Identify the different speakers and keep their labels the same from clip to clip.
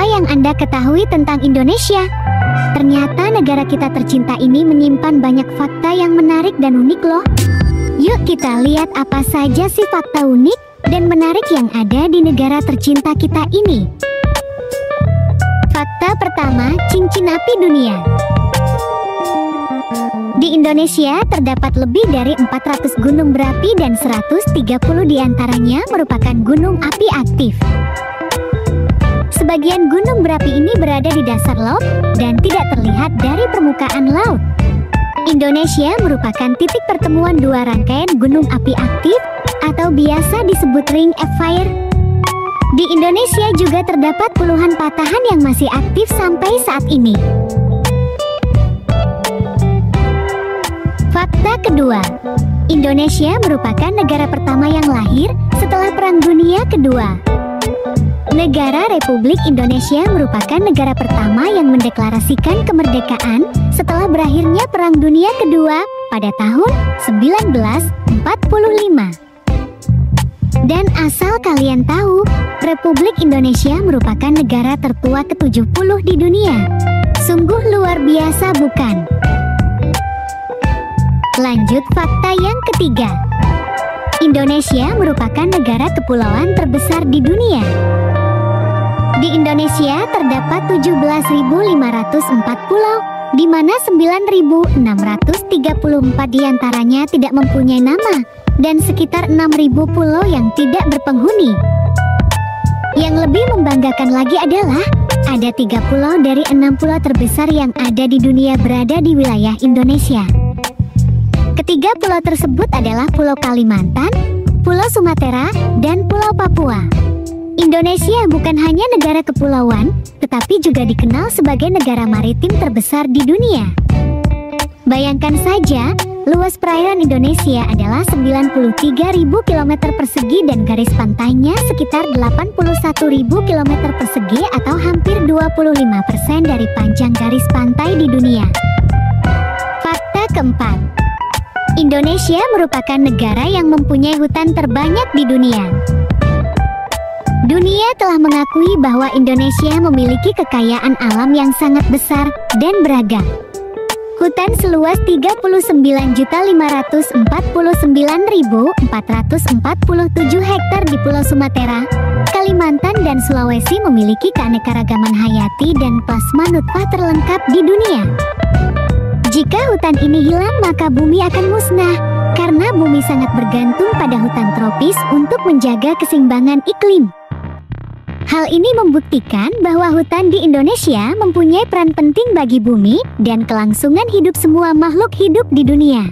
Speaker 1: Apa yang Anda ketahui tentang Indonesia? Ternyata negara kita tercinta ini menyimpan banyak fakta yang menarik dan unik loh. Yuk kita lihat apa saja sih fakta unik dan menarik yang ada di negara tercinta kita ini. Fakta pertama, cincin api dunia. Di Indonesia terdapat lebih dari 400 gunung berapi dan 130 diantaranya merupakan gunung api aktif. Sebagian gunung berapi ini berada di dasar laut dan tidak terlihat dari permukaan laut. Indonesia merupakan titik pertemuan dua rangkaian gunung api aktif atau biasa disebut ring of fire. Di Indonesia juga terdapat puluhan patahan yang masih aktif sampai saat ini. Fakta kedua, Indonesia merupakan negara pertama yang lahir setelah Perang Dunia Kedua. Negara Republik Indonesia merupakan negara pertama yang mendeklarasikan kemerdekaan setelah berakhirnya Perang Dunia Kedua pada tahun 1945. Dan asal kalian tahu, Republik Indonesia merupakan negara tertua ke-70 di dunia. Sungguh luar biasa bukan? Lanjut fakta yang ketiga. Indonesia merupakan negara kepulauan terbesar di dunia. Di Indonesia terdapat 17.504 pulau, di mana 9.634 diantaranya tidak mempunyai nama, dan sekitar 6.000 pulau yang tidak berpenghuni. Yang lebih membanggakan lagi adalah, ada 3 pulau dari 6 pulau terbesar yang ada di dunia berada di wilayah Indonesia. Ketiga pulau tersebut adalah Pulau Kalimantan, Pulau Sumatera, dan Pulau Papua. Indonesia bukan hanya negara kepulauan, tetapi juga dikenal sebagai negara maritim terbesar di dunia. Bayangkan saja, luas perairan Indonesia adalah 93.000 km persegi dan garis pantainya sekitar 81.000 km persegi atau hampir 25% dari panjang garis pantai di dunia. Fakta keempat, Indonesia merupakan negara yang mempunyai hutan terbanyak di dunia. Dunia telah mengakui bahwa Indonesia memiliki kekayaan alam yang sangat besar dan beragam. Hutan seluas 39.449.447 hektar di Pulau Sumatera, Kalimantan, dan Sulawesi memiliki keanekaragaman hayati dan plasma nutfah terlengkap di dunia. Jika hutan ini hilang, maka bumi akan musnah, karena bumi sangat bergantung pada hutan tropis untuk menjaga keseimbangan iklim. Hal ini membuktikan bahwa hutan di Indonesia mempunyai peran penting bagi bumi dan kelangsungan hidup semua makhluk hidup di dunia.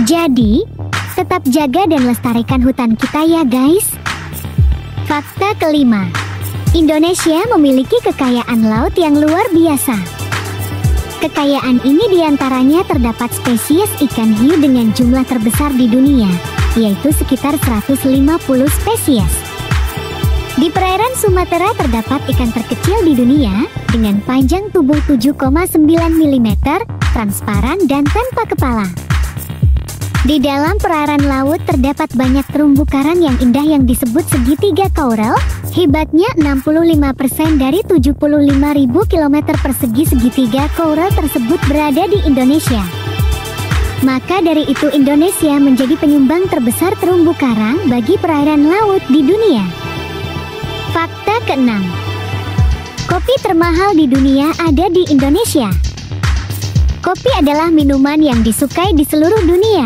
Speaker 1: Jadi, tetap jaga dan lestarikan hutan kita ya guys. Fakta kelima, Indonesia memiliki kekayaan laut yang luar biasa. Kekayaan ini diantaranya terdapat spesies ikan hiu dengan jumlah terbesar di dunia, yaitu sekitar 150 spesies. Di perairan Sumatera terdapat ikan terkecil di dunia dengan panjang tubuh 7,9 mm, transparan dan tanpa kepala. Di dalam perairan laut terdapat banyak terumbu karang yang indah yang disebut segitiga coral. Hebatnya 65% dari 75.000 km persegi segitiga coral tersebut berada di Indonesia. Maka dari itu Indonesia menjadi penyumbang terbesar terumbu karang bagi perairan laut di dunia. Fakta keenam, kopi termahal di dunia ada di Indonesia. Kopi adalah minuman yang disukai di seluruh dunia.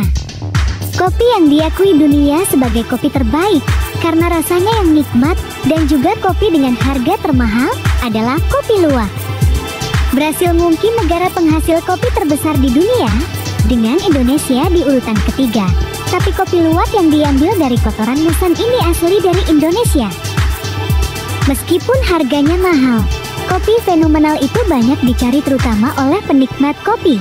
Speaker 1: Kopi yang diakui dunia sebagai kopi terbaik karena rasanya yang nikmat, dan juga kopi dengan harga termahal adalah kopi luwak. Brasil mungkin negara penghasil kopi terbesar di dunia, dengan Indonesia di urutan ketiga. Tapi kopi luwak yang diambil dari kotoran musang ini asli dari Indonesia. Meskipun harganya mahal, kopi fenomenal itu banyak dicari terutama oleh penikmat kopi.